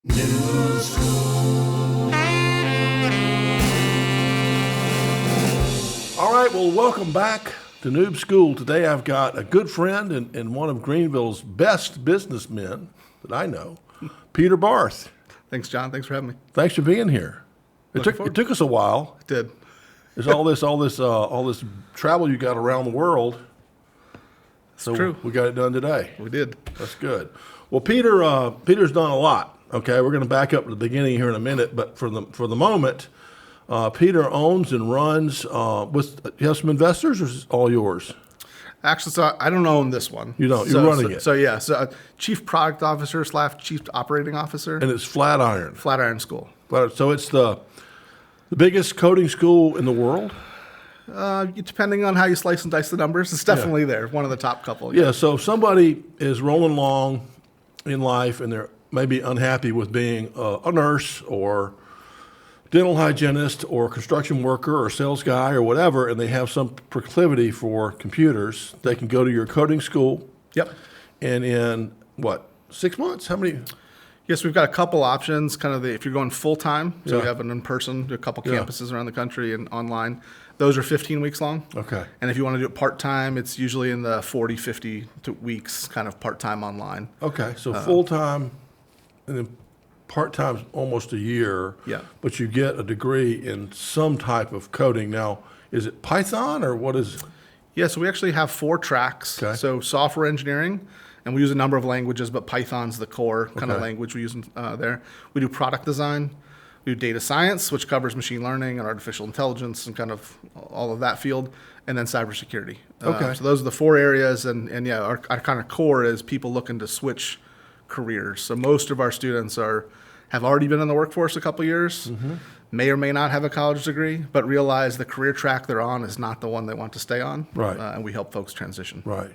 Noob School. All right, well, welcome back to Noob School. Today I've got a good friend and one of Greenville's best businessmen that I know, Peter Barth. Thanks, John. Thanks for having me. Thanks for being here. It took us a while. It did. There's all this travel you got around the world. So true. We got it done today. We did. That's good. Well, Peter's done a lot. Okay, we're going to back up to the beginning here in a minute, but for the moment, Peter owns and runs. You have some investors, or is it all yours? Actually, so I don't own this one. You don't. You're running it. So chief product officer / chief operating officer. And it's Flatiron School. So it's the biggest coding school in the world. Depending on how you slice and dice the numbers, it's definitely there. One of the top couple. Yeah. So if somebody is rolling along in life and they're maybe unhappy with being a nurse or dental hygienist or construction worker or sales guy or whatever, and they have some proclivity for computers, they can go to your coding school. Yep. And in, 6 months? How many? Yes, we've got a couple options. If you're going full time, so Yeah. we have an in-person, a couple campuses around the country and online. Those are 15 weeks long. Okay. And if you want to do it part-time, it's usually in the 40, 50 weeks, kind of part-time online. Okay. So full-time and then part-time's almost a year. Yeah. But you get a degree in some type of coding. Now, is it Python or what is it? Yeah, so we actually have 4 tracks. Okay. So software engineering, and we use a number of languages, but Python's the core kind of language we use there. We do product design. We do data science, which covers machine learning and artificial intelligence and kind of all of that field, and then cybersecurity. Okay. So those are the 4 areas, and our kind of core is people looking to switch careers. So most of our students have already been in the workforce a couple years, may or may not have a college degree, but realize the career track they're on is not the one they want to stay on. Right. And we help folks transition. Right.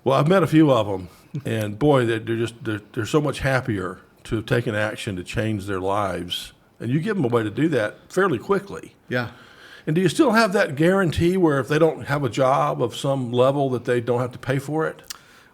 Well, I've met a few of them, and boy, they're so much happier to have taken action to change their lives. And you give them a way to do that fairly quickly. Yeah. And do you still have that guarantee where if they don't have a job of some level that they don't have to pay for it?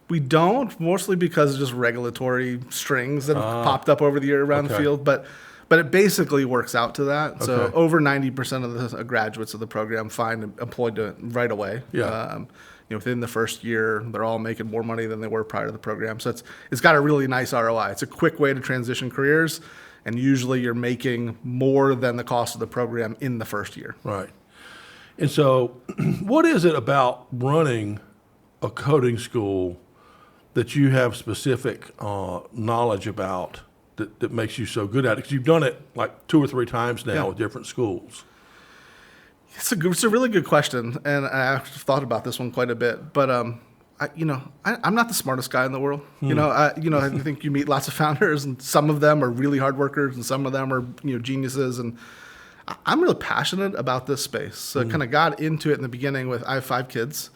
We don't, mostly because of just regulatory strings that have popped up over the year around the field. But it basically works out to that. So Okay. over 90% of the graduates of the program find employed right away. Yeah. Within the first year, they're all making more money than they were prior to the program. So it's got a really nice ROI. It's a quick way to transition careers, and usually you're making more than the cost of the program in the first year. Right. And so what is it about running a coding school that you have specific knowledge about that makes you so good at it? Because you've done it like 2 or 3 times now with different schools. It's a really good question, and I've thought about this one quite a bit. But I'm not the smartest guy in the world. I think you meet lots of founders, and some of them are really hard workers, and some of them are geniuses. And I'm really passionate about this space. So I kind of got into it in the beginning I have 5 kids,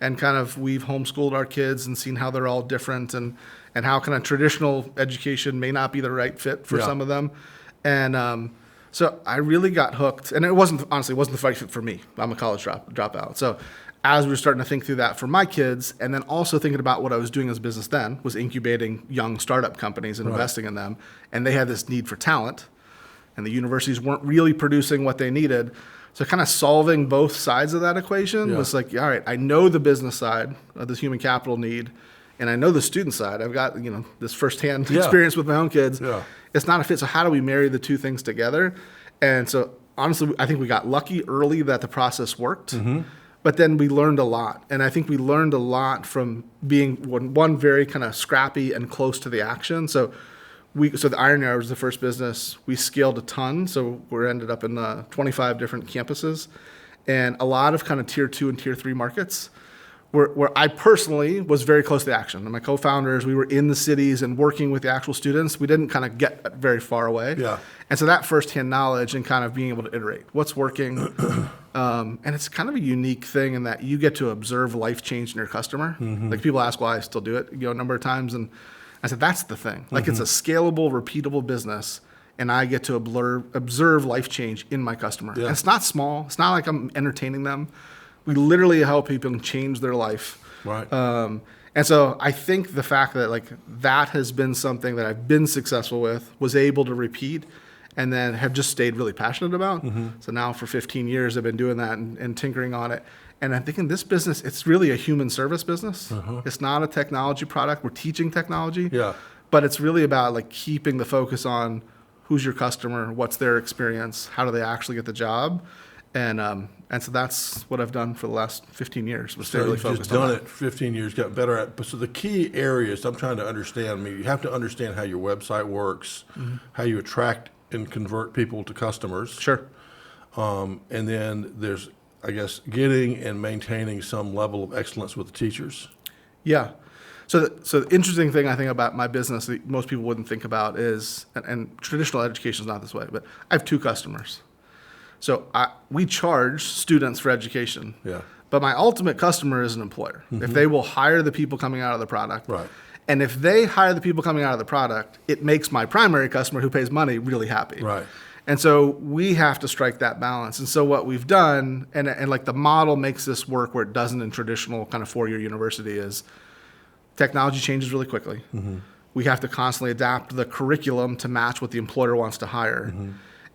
and kind of we've homeschooled our kids and seen how they're all different, and how kind of traditional education may not be the right fit for some of them, and so I really got hooked, and it wasn't the right fit for me. I'm a college dropout. So as we were starting to think through that for my kids, and then also thinking about what I was doing as a business then, was incubating young startup companies and investing in them, and they had this need for talent, and the universities weren't really producing what they needed. So kind of solving both sides of that equation was like, all right, I know the business side of this human capital need, and I know the student side. I've got this firsthand experience with my own kids. Yeah. It's not a fit. So how do we marry the 2 things together? And so honestly, I think we got lucky early that the process worked. But then we learned a lot, and I think we learned a lot from being one very kind of scrappy and close to the action. So the Iron Yard was the first business. We scaled a ton, so we ended up in 25 different campuses, and a lot of kind of tier 2 and tier 3 markets, where I personally was very close to the action. And my co-founders, we were in the cities and working with the actual students. We didn't kind of get very far away. Yeah. And so that firsthand knowledge and kind of being able to iterate what's working. And it's kind of a unique thing in that you get to observe life change in your customer. Like people ask why I still do it, a number of times. And I said, that's the thing. Like it's a scalable, repeatable business. And I get to observe life change in my customer. Yeah. And it's not small. It's not like I'm entertaining them. We literally help people change their life. Right. And so I think the fact that like that has been something that I've been successful with, was able to repeat, and then have just stayed really passionate about. So now for 15 years, I've been doing that and tinkering on it. And I'm thinking this business, it's really a human service business. It's not a technology product. We're teaching technology. Yeah. But it's really about like keeping the focus on who's your customer, what's their experience, how do they actually get the job. And so that's what I've done for the last 15 years. Was stay So really you've focused just done on it 15 years, got better at. So the key areas I'm trying to understand. I mean, you have to understand how your website works, how you attract and convert people to customers. Sure. And then there's, I guess, getting and maintaining some level of excellence with the teachers. Yeah. So the interesting thing I think about my business that most people wouldn't think about is, and traditional education is not this way, but I have 2 customers. So we charge students for education. Yeah. But my ultimate customer is an employer. If they will hire the people coming out of the product. Right. And if they hire the people coming out of the product, it makes my primary customer who pays money really happy. Right. And so we have to strike that balance. And so what we've done, and like the model makes this work where it doesn't in traditional kind of 4-year university, is technology changes really quickly. We have to constantly adapt the curriculum to match what the employer wants to hire.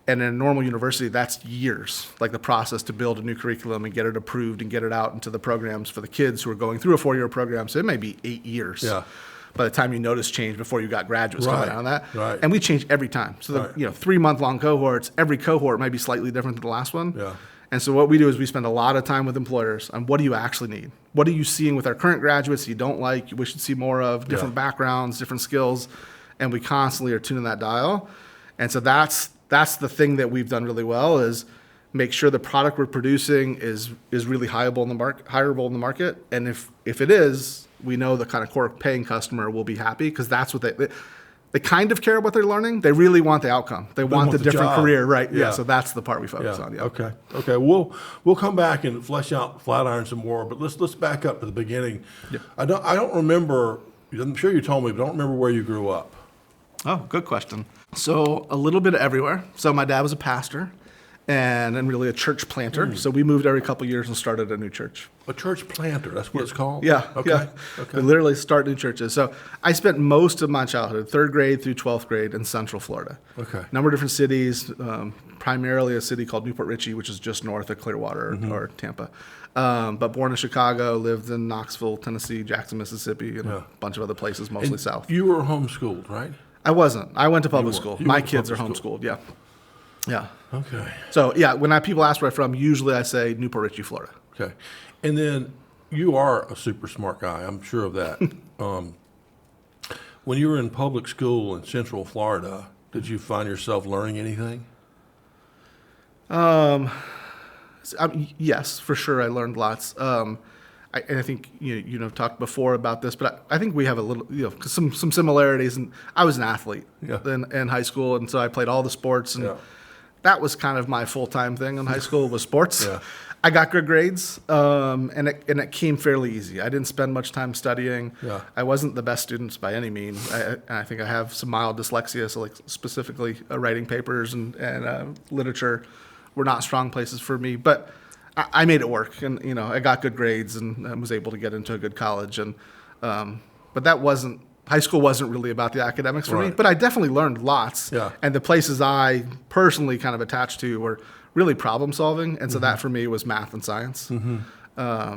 And in a normal university, that's years, like the process to build a new curriculum and get it approved and get it out into the programs for the kids who are going through a 4-year program. So it may be 8 years. Yeah. By the time you notice change before you got graduates coming out of that. Right. And we change every time. So the 3-month-long cohorts, every cohort might be slightly different than the last one. Yeah. And so what we do is we spend a lot of time with employers on what do you actually need? What are you seeing with our current graduates you don't like, you wish to see more of, different backgrounds, different skills, and we constantly are tuning that dial. And so that's the thing that we've done really well, is make sure the product we're producing is really hireable in the market. And if it is, we know the kind of core paying customer will be happy, because that's what they kind of care what they're learning. They really want the outcome. They want the different job. career, right? Yeah. So that's the part we focus on. Yeah. Okay. We'll come back and flesh out Flatiron some more, but let's back up to the beginning. Yeah. I don't remember. I'm sure you told me, but I don't remember where you grew up. Oh, good question. So a little bit of everywhere. So my dad was a pastor and really a church planter. So we moved every couple of years and started a new church. A church planter, that's what it's called? Yeah. Okay. Yeah. Okay. We literally start new churches. So I spent most of my childhood, 3rd grade through 12th grade, in Central Florida. Okay. Number of different cities, primarily a city called Newport Richey, which is just north of Clearwater or Tampa. But born in Chicago, lived in Knoxville, Tennessee, Jackson, Mississippi, and a bunch of other places, mostly south. You were homeschooled, right? I wasn't. I went to public school. You My went to kids are public school. homeschooled. Yeah. Yeah. Okay. So yeah, when people ask where I'm from, usually I say Newport Richey, Florida. Okay. And then you are a super smart guy. I'm sure of that. When you were in public school in Central Florida, did you find yourself learning anything? Yes, for sure. I learned lots. And I think talked before about this, but I think we have a little, some similarities. And I was an athlete in high school, and so I played all the sports, and that was kind of my full-time thing in high school was sports. Yeah. I got good grades, and it came fairly easy. I didn't spend much time studying. Yeah. I wasn't the best student by any means. I think I have some mild dyslexia, so like specifically writing papers and literature were not strong places for me, but I made it work, and I got good grades and was able to get into a good college, and but high school wasn't really about the academics for me, Right. but I definitely learned lots. Yeah. And the places I personally kind of attached to were really problem solving, and so that for me was math and science. So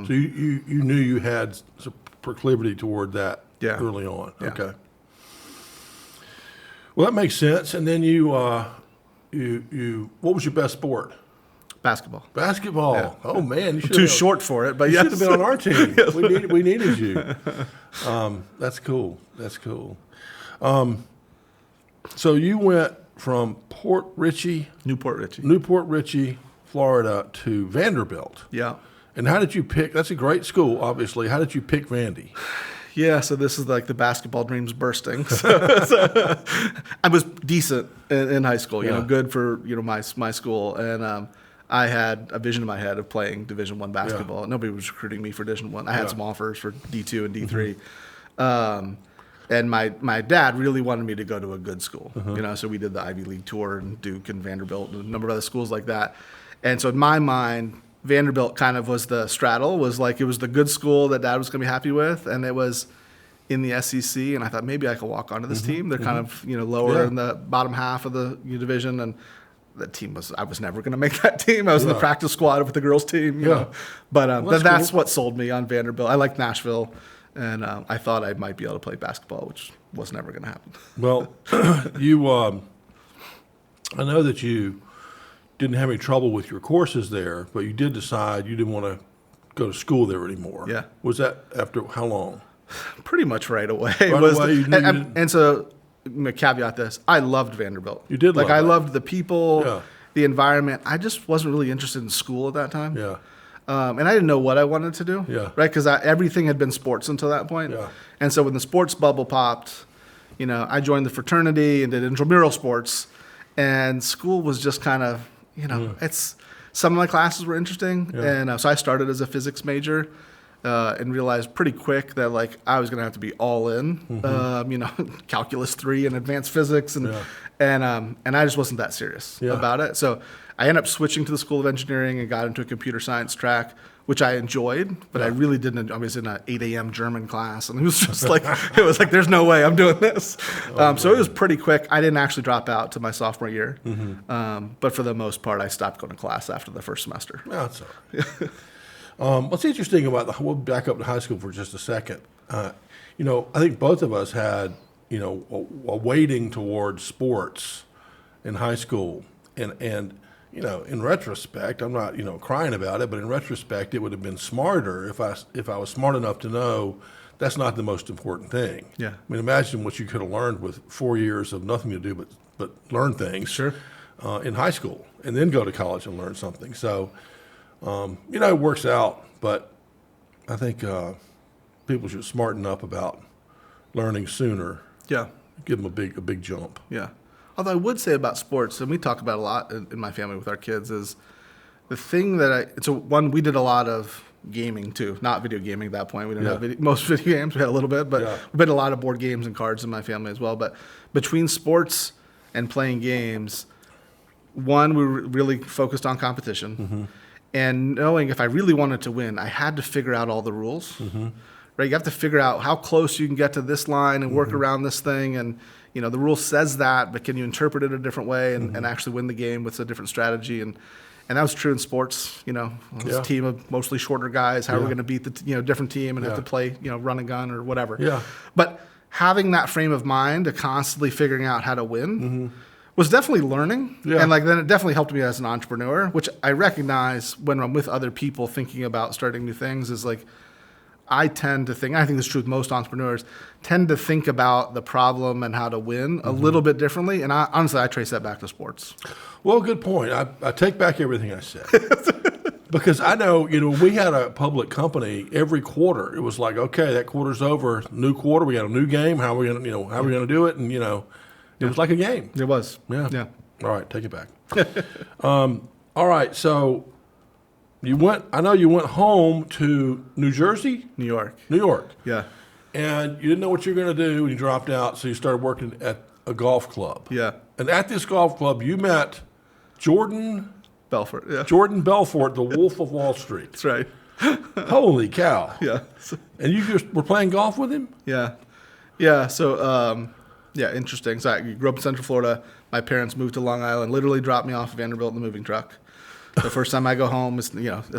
you knew you had some proclivity toward that early on. Yeah. Okay. Well, that makes sense. And then you what was your best sport? Basketball. Basketball. Yeah. Oh man, you should Too short for it, but you yes. should have been on our team. We needed you. That's cool. That's cool. So you went from Newport Richey, Florida, to Vanderbilt. Yeah. And how did you pick? That's a great school, obviously. How did you pick Vandy? Yeah, so this is like the basketball dreams bursting. So I was decent in high school, good for my school, and I had a vision in my head of playing Division I basketball. Yeah. Nobody was recruiting me for Division I. I had some offers for D2 and D3, and my dad really wanted me to go to a good school. So we did the Ivy League tour and Duke and Vanderbilt and a number of other schools like that. And so in my mind, Vanderbilt kind of was the straddle, was like it was the good school that Dad was going to be happy with, and it was in the SEC, and I thought maybe I could walk onto this team. They're kind of lower in the bottom half of the division, and that team I was never going to make that team. I was in the practice squad with the girls team, you know. But that's what sold me on Vanderbilt. I liked Nashville, and I thought I might be able to play basketball, which was never going to happen. Well, I know that you didn't have any trouble with your courses there, but you did decide you didn't want to go to school there anymore. Yeah. Was that after how long? Pretty much right away. Away, and so, I'm gonna caveat this: I loved Vanderbilt. You did like love I that. loved the people, the environment. I just wasn't really interested in school at that time. Yeah. And I didn't know what I wanted to do. Yeah. Right, because everything had been sports until that point. Yeah. And so when the sports bubble popped, I joined the fraternity and did intramural sports, and school was just kind of it's some of my classes were interesting, and so I started as a physics major. And realized pretty quick that I was going to have to be all in, calculus 3 and advanced physics, and I just wasn't that serious about it. So I ended up switching to the School of Engineering and got into a computer science track, which I enjoyed, but I really didn't. I was in an 8 a.m. German class, and it was just there's no way I'm doing this. So it was pretty quick. I didn't actually drop out to my sophomore year, but for the most part, I stopped going to class after the first semester. That's all right. What's interesting about we'll back up to high school for just a second. I think both of us had, a weighting towards sports in high school. And in retrospect, I'm not, crying about it, but in retrospect, it would have been smarter if I was smart enough to know that's not the most important thing. Yeah. I mean, imagine what you could have learned with 4 years of nothing to do but learn things. Sure. In high school, and then go to college and learn something. So, it works out, but I think people should smarten up about learning sooner. Yeah. Give them a big jump. Yeah. Although I would say about sports, and we talk about a lot in my family with our kids, is the thing that we did a lot of gaming too, not video gaming at that point. We didn't have most video games. We had a little bit, but we played a lot of board games and cards in my family as well. But between sports and playing games, one, we were really focused on competition. And knowing if I really wanted to win, I had to figure out all the rules. Right? You have to figure out how close you can get to this line and work around this thing. And, the rule says that, but can you interpret it a different way and actually win the game with a different strategy? And that was true in sports. It was a team of mostly shorter guys. How are we going to beat the different team and have to play, run and gun or whatever. Yeah. But having that frame of mind to constantly figuring out how to win was definitely learning. Yeah. And then it definitely helped me as an entrepreneur, which I recognize when I'm with other people thinking about starting new things is I tend to think, I think this is true with most entrepreneurs, tend to think about the problem and how to win a little bit differently. And honestly, I trace that back to sports. Well, good point. I take back everything I said. Because I know, we had a public company every quarter. It was like, okay, that quarter's over, new quarter, we got a new game. How are we going to do it? And, it was like a game. It was. Yeah. Yeah. All right, take it back. All right, so I know you went home to New Jersey? New York. New York. Yeah. And you didn't know what you were going to do, and you dropped out, so you started working at a golf club. Yeah. And at this golf club, you met Jordan Belfort. Yeah. Jordan Belfort, the Wolf of Wall Street. That's right. Holy cow. Yeah. And you just were playing golf with him? Yeah. Yeah. So, interesting. So I grew up in Central Florida. My parents moved to Long Island, literally dropped me off at Vanderbilt in the moving truck. The first time I go home, it's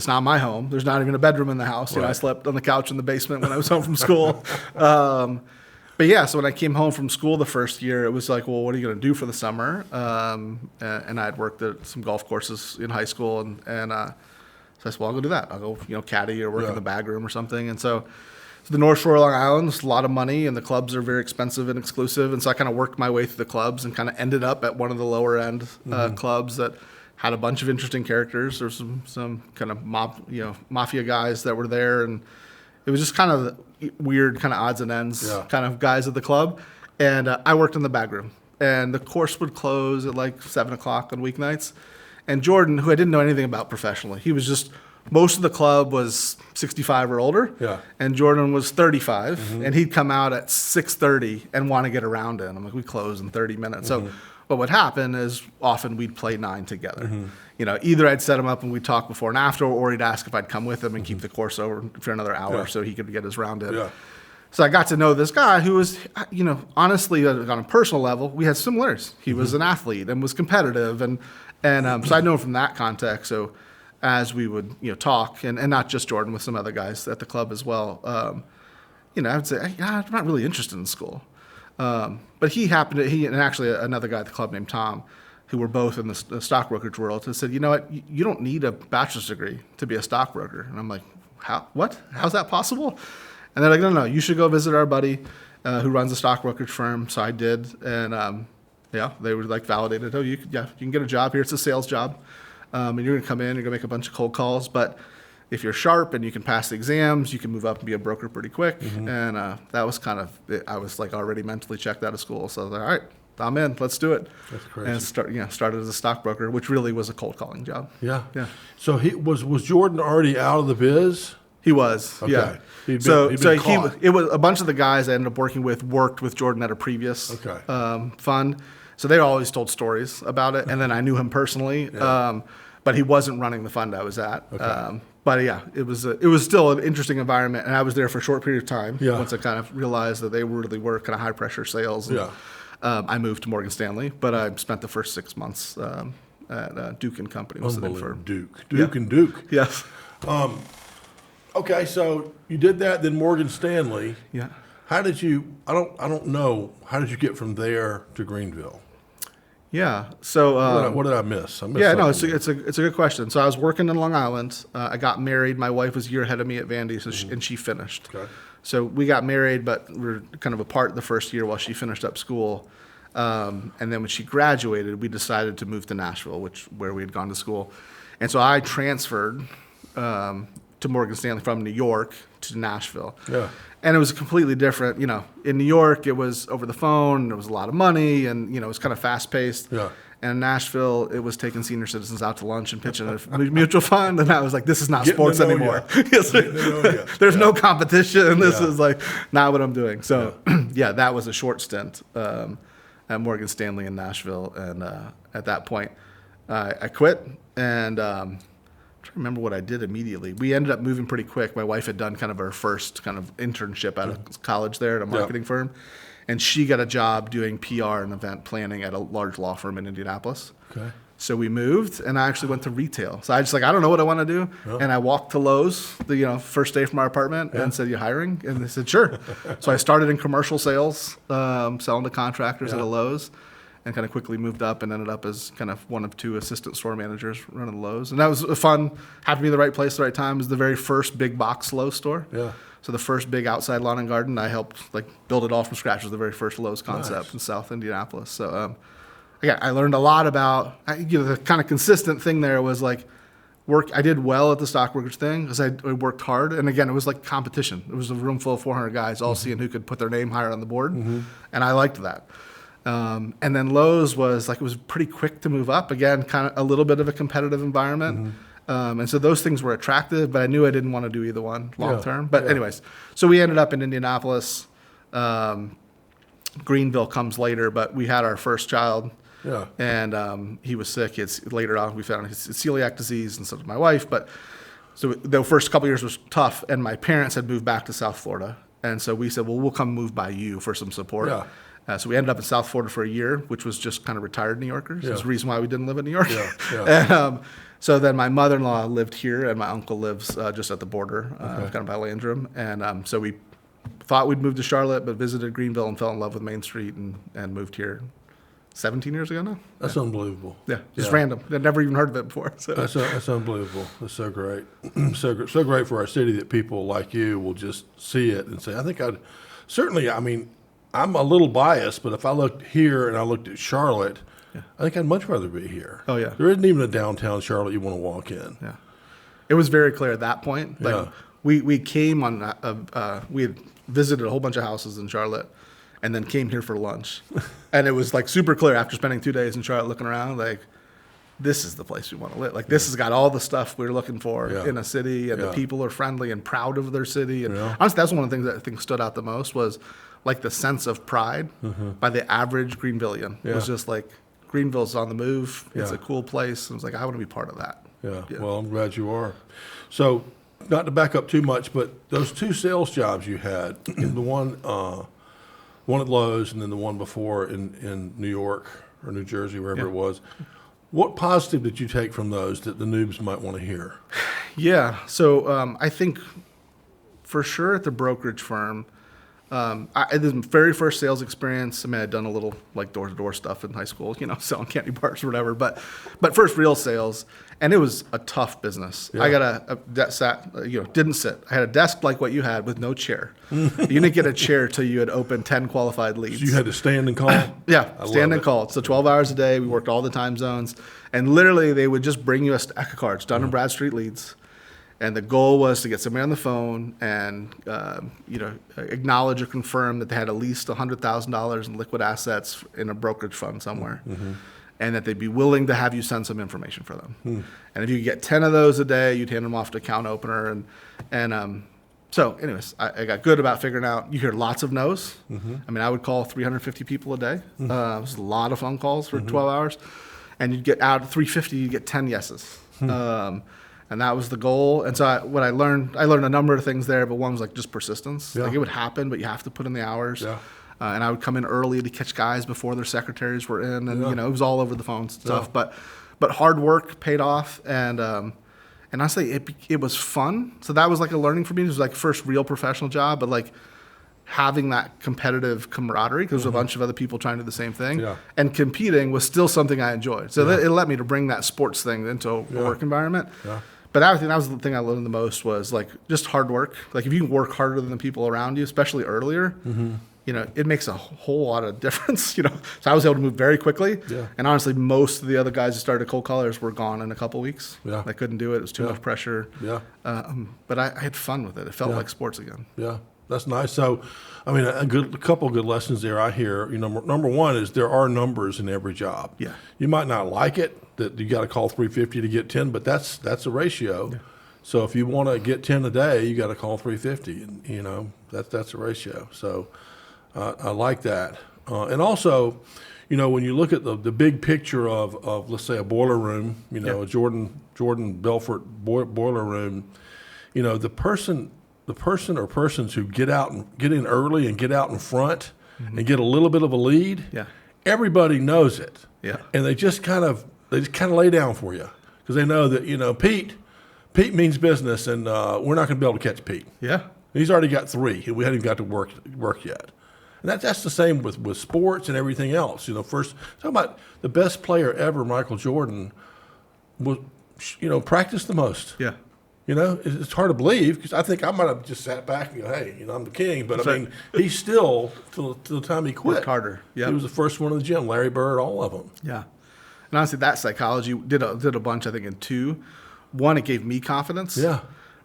not my home. There's not even a bedroom in the house. Right. I slept on the couch in the basement when I was home from school. So when I came home from school the first year, it was like, well, what are you going to do for the summer? And I had worked at some golf courses in high school, and so I said, well, I'll go do that. I'll go, caddy or work in the bag room or something. And so the North Shore of Long Island is a lot of money, and the clubs are very expensive and exclusive. And so I kind of worked my way through the clubs and kind of ended up at one of the lower end clubs that had a bunch of interesting characters. There's some kind of mafia guys that were there, and it was just kind of weird, kind of odds and ends kind of guys at the club. And I worked in the bag room, and the course would close at 7 o'clock on weeknights. And Jordan, who I didn't know anything about professionally, he was just most of the club was 65 or older. Yeah. And Jordan was 35, and he'd come out at 6:30 and want to get around in. I'm like, we close in 30 minutes. So what would happen is often we'd play 9 together. Either I'd set him up and we'd talk before and after, or he'd ask if I'd come with him and keep the course over for another hour so he could get his round in. Yeah. So I got to know this guy who was, honestly, on a personal level, we had similarities. He was an athlete and was competitive, and so I know him from that context. So as we would talk, and not just Jordan, with some other guys at the club as well, I would say, I'm not really interested in school. But he and actually another guy at the club named Tom, who were both in the stock brokerage world, has said, you know what, you don't need a bachelor's degree to be a stockbroker. And I'm like, what? How's that possible? And they're like, no, you should go visit our buddy who runs a stock brokerage firm. So I did, and they were like validated. Oh, you can get a job here. It's a sales job, and you're gonna come in, you're gonna make a bunch of cold calls. But if you're sharp and you can pass the exams, you can move up and be a broker pretty quick. And that was kind of it. I was like already mentally checked out of school, so I was like, all right, I'm in. Let's do it. That's crazy. And started as a stockbroker, which really was a cold calling job. Yeah. Yeah. So was Jordan already out of the biz? He was, Okay. yeah. He'd been caught. It was a bunch of the guys I ended up worked with Jordan at a previous fund. So they always told stories about it, and then I knew him personally, but he wasn't running the fund I was at. Okay. But yeah, it was still an interesting environment, and I was there for a short period of time. Yeah. Once I kind of realized that they really were kind of high pressure sales. And, I moved to Morgan Stanley, but I spent the first 6 months at Duke and Company. Was the name for Duke and Duke. Yes. Okay, so you did that, then Morgan Stanley. Yeah. How did you? I don't know. How did you get from there to Greenville? Yeah. So What did I miss? I missed yeah, no, something. it's a good question. So I was working in Long Island. I got married. My wife was a year ahead of me at Vandy, and she finished. Okay. So we got married, but we were kind of apart the first year while she finished up school. And then when she graduated, we decided to move to Nashville, where we had gone to school. And so I transferred to Morgan Stanley from New York to Nashville. Yeah. And it was completely different. In New York, it was over the phone. There was a lot of money, and it was kind of fast paced. Yeah. And in Nashville, it was taking senior citizens out to lunch and pitching a mutual fund. And I was like, this is not Getting sports to know anymore. ya. There's no competition. This Yeah. is like not what I'm doing. So yeah, that was a short stint at Morgan Stanley in Nashville. And at that point, I quit, and I'm trying to remember what I did immediately. We ended up moving pretty quick. My wife had done kind of her first kind of internship out of college there at a marketing firm. And she got a job doing PR and event planning at a large law firm in Indianapolis. Okay. So we moved, and I actually went to retail. So I just I don't know what I want to do. Yeah. And I walked to Lowe's, first day from our apartment, and said, "You hiring?" And they said, "Sure." So I started in commercial sales, selling to contractors at a Lowe's, and kind of quickly moved up and ended up as kind of one of 2 assistant store managers running Lowe's. And that was fun. Happened to be the right place at the right time. It was the very first big box Lowe's store. Yeah. So the first big outside lawn and garden, I helped build it all from scratch. It was the very first Lowe's concept in South Indianapolis. So I learned a lot about, the kind of consistent thing there was work. I did well at the stock brokerage thing because I worked hard. And again, it was like competition. It was a room full of 400 guys all seeing who could put their name higher on the board. And I liked that. And then Lowe's was it was pretty quick to move up. Again, kind of a little bit of a competitive environment. And so those things were attractive, but I knew I didn't want to do either one long term. But anyways, so we ended up in Indianapolis. Greenville comes later, but we had our first child. Yeah. And he was sick. Later on, we found his celiac disease, and so did my wife. But so the first couple years was tough, and my parents had moved back to South Florida. And so we said, well, we'll come move by you for some support. Yeah. So we ended up in South Florida for a year, which was just kind of retired New Yorkers. Yeah. That's the reason why we didn't live in New York. Yeah. And, so then my mother-in-law lived here, and my uncle lives just at the border, kind of by Landrum. And so we thought we'd move to Charlotte, but visited Greenville and fell in love with Main Street and moved here 17 years ago now. That's unbelievable. Yeah, just random. I'd never even heard of it before. So. That's unbelievable. That's so great. So great for our city that people like you will just see it and say, I'm a little biased, but if I looked here and I looked at Charlotte, I think I'd much rather be here. Oh, yeah. There isn't even a downtown Charlotte you want to walk in. Yeah. It was very clear at that point. We came on, we had visited a whole bunch of houses in Charlotte and then came here for lunch. And it was super clear after spending 2 days in Charlotte looking around, this is the place we want to live. Like, this has got all the stuff we're looking for in a city, and the people are friendly and proud of their city. And honestly, that's one of the things that I think stood out the most was like the sense of pride by the average Greenvillian. It was just like, Greenville's on the move. It's a cool place. And I was like, I want to be part of that. Yeah. Well, I'm glad you are. So, not to back up too much, but those 2 sales jobs you had, the one at Lowe's and then the one before in New York or New Jersey, wherever it was, what positive did you take from those that the noobs might want to hear? Yeah. So I think for sure at the brokerage firm, the very first sales experience, I mean, I'd done a little like door-to-door stuff in high school, selling candy bars or whatever, but first real sales, and it was a tough business. I got didn't sit. I had a desk like what you had with no chair. You didn't get a chair till you had opened 10 qualified leads. So you had to stand and call? Stand and call. So 12 hours a day, we worked all the time zones, and literally they would just bring you a stack of cards, Dun & Bradstreet leads. And the goal was to get somebody on the phone and, acknowledge or confirm that they had at least $100,000 in liquid assets in a brokerage fund somewhere, and that they'd be willing to have you send some information for them. And if you could get 10 of those a day, you'd hand them off to account opener. So anyways, I got good about figuring out, you hear lots of no's. I mean, I would call 350 people a day. It was a lot of phone calls for 12 hours. And you'd get out of 350, you'd get 10 yeses. And that was the goal. And so I learned a number of things there, but one was like just persistence. Like, it would happen, but you have to put in the hours. And I would come in early to catch guys before their secretaries were in, and it was all over the phone stuff. But hard work paid off, and honestly, it was fun. So that was like a learning for me. It was like first real professional job, but like having that competitive camaraderie because there's a bunch of other people trying to do the same thing, and competing was still something I enjoyed. So it led me to bring that sports thing into a work environment. But I think that was the thing I learned the most was like just hard work. Like, if you work harder than the people around you, especially earlier, it makes a whole lot of difference. So I was able to move very quickly. And honestly, most of the other guys who started cold callers were gone in a couple of weeks. I couldn't do it. It was too much pressure. But I had fun with it. It felt like sports again. That's nice. So, I mean, a couple of good lessons there I hear. Number one is there are numbers in every job. You might not like it that you got to call 350 to get 10, but that's a ratio. So if you want to get 10 a day, you got to call 350, and that's a ratio. So I like that. And also, when you look at the big picture of let's say a boiler room, a Jordan Belfort boiler room, the person or persons who get in early and get out in front and get a little bit of a lead, everybody knows it. And they just kind of lay down for you because they know that, Pete means business, and we're not going to be able to catch Pete. He's already got 3, and we haven't even got to work yet. And that's the same with sports and everything else. First, talking about the best player ever, Michael Jordan, was, practiced the most. It's hard to believe because I think I might have just sat back and go, hey, I'm the king. But he still, till the time he quit, worked harder. He was the first one in the gym, Larry Bird, all of them. And honestly, that psychology did a bunch, I think, in 2. One, it gave me confidence.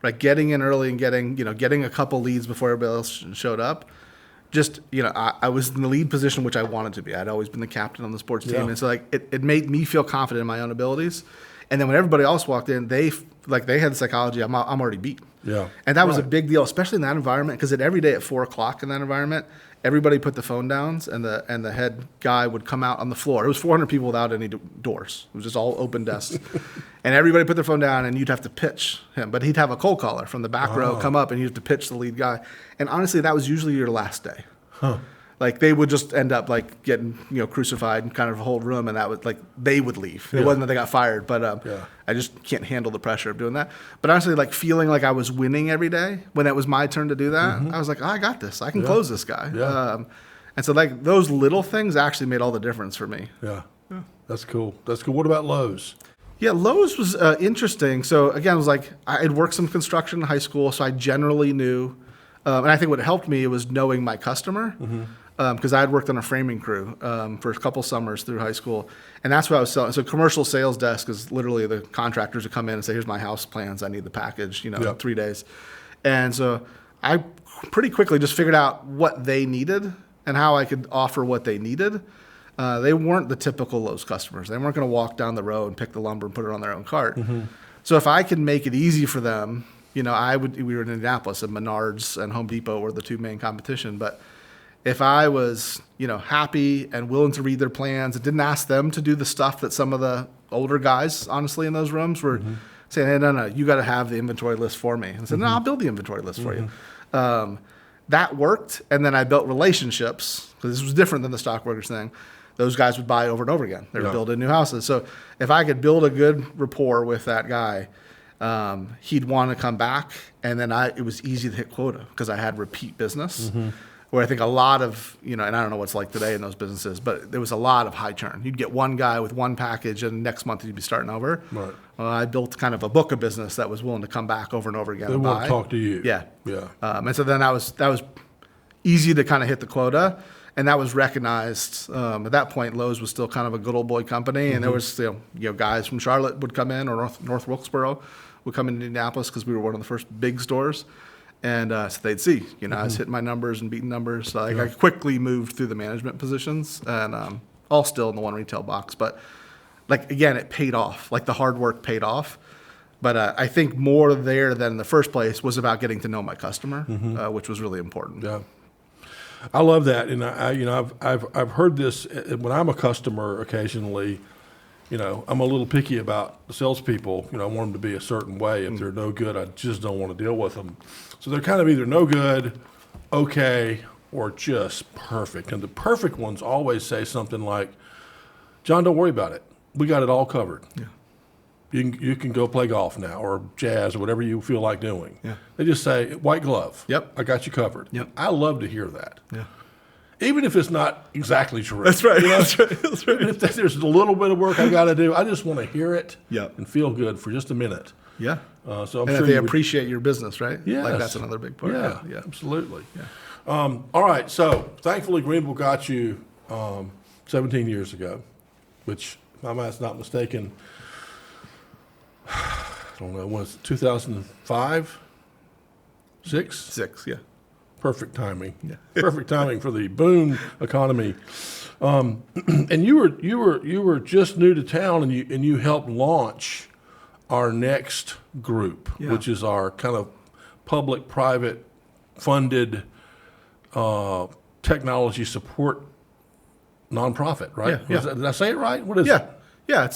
Like getting in early and getting a couple leads before everybody else showed up. Just, I was in the lead position, which I wanted to be. I'd always been the captain on the sports team. And so like it made me feel confident in my own abilities. And then when everybody else walked in, they had the psychology, I'm already beat. And that was a big deal, especially in that environment, because every day at 4:00 in that environment, everybody put the phone down, and the head guy would come out on the floor. It was 400 people without any doors. It was just all open desks. And everybody put their phone down, and you'd have to pitch him. But he'd have a cold caller from the back row come up, and you'd have to pitch the lead guy. And honestly, that was usually your last day. Like, they would just end up like getting crucified in kind of a whole room, and that would they would leave. It wasn't that they got fired, but I just can't handle the pressure of doing that. But honestly, like feeling like I was winning every day when it was my turn to do that, I was like, I got this. I can close this guy. And so like those little things actually made all the difference for me. That's cool. What about Lowe's? Lowe's was interesting. So again, it was like I had worked some construction in high school, so I generally knew. And I think what helped me was knowing my customer. Because I had worked on a framing crew for a couple summers through high school, and that's what I was selling. So commercial sales desk is literally the contractors would come in and say, here's my house plans, I need the package, 3 days. And so I pretty quickly just figured out what they needed and how I could offer what they needed. They weren't the typical Lowe's customers. They weren't going to walk down the road and pick the lumber and put it on their own cart. So if I could make it easy for them, we were in Indianapolis, and Menards and Home Depot were the two main competition. But if I was, happy and willing to read their plans and didn't ask them to do the stuff that some of the older guys, honestly, in those rooms were saying, hey, no, you got to have the inventory list for me. And I said, no, I'll build the inventory list for you. That worked. And then I built relationships, because this was different than the stockworkers thing. Those guys would buy over and over again. They were building new houses. So if I could build a good rapport with that guy, he'd want to come back. And then it was easy to hit quota because I had repeat business. Where I think a lot of, and I don't know what's like today in those businesses, but there was a lot of high churn. You'd get one guy with one package, and next month you'd be starting over. Right. I built kind of a book of business that was willing to come back over and over again. They and want buy. to talk to you. Yeah. Yeah. And so then that was easy to kind of hit the quota, and that was recognized. At that point, Lowe's was still kind of a good old boy company, and there was guys from Charlotte would come in, or North Wilkesboro would come into Indianapolis because we were one of the first big stores. And so they'd see, I was hitting my numbers and beating numbers. So I quickly moved through the management positions, and all still in the one retail box. But again, it paid off. The hard work paid off. But I think more there than in the first place was about getting to know my customer, which was really important. Yeah, I love that, and I've heard this when I'm a customer occasionally. I'm a little picky about the salespeople. I want them to be a certain way. If they're no good, I just don't want to deal with them. So they're kind of either no good, okay, or just perfect. And the perfect ones always say something like, John, don't worry about it. We got it all covered. Yeah. You can go play golf now, or jazz, or whatever you feel like doing. Yeah. They just say, white glove. Yep. I got you covered. Yep. I love to hear that. Yeah. Even if it's not exactly true. That's right. That's right. That's right. Even if there's a little bit of work I got to do, I just want to hear it and feel good for just a minute. Yeah. So I'm and sure if they appreciate your business, right? Yes. That's another big part. Yeah, absolutely. Yeah. All right. So thankfully, Greenville got you 17 years ago, which, if my math's not mistaken, I don't know, was it 2005? 6? 6, yeah. Perfect timing. Yeah. Perfect timing for the boom economy. And you were just new to town, and you helped launch our next group, which is our kind of public-private funded technology support nonprofit, right? Yeah. Did I say it right? What is it? Yeah,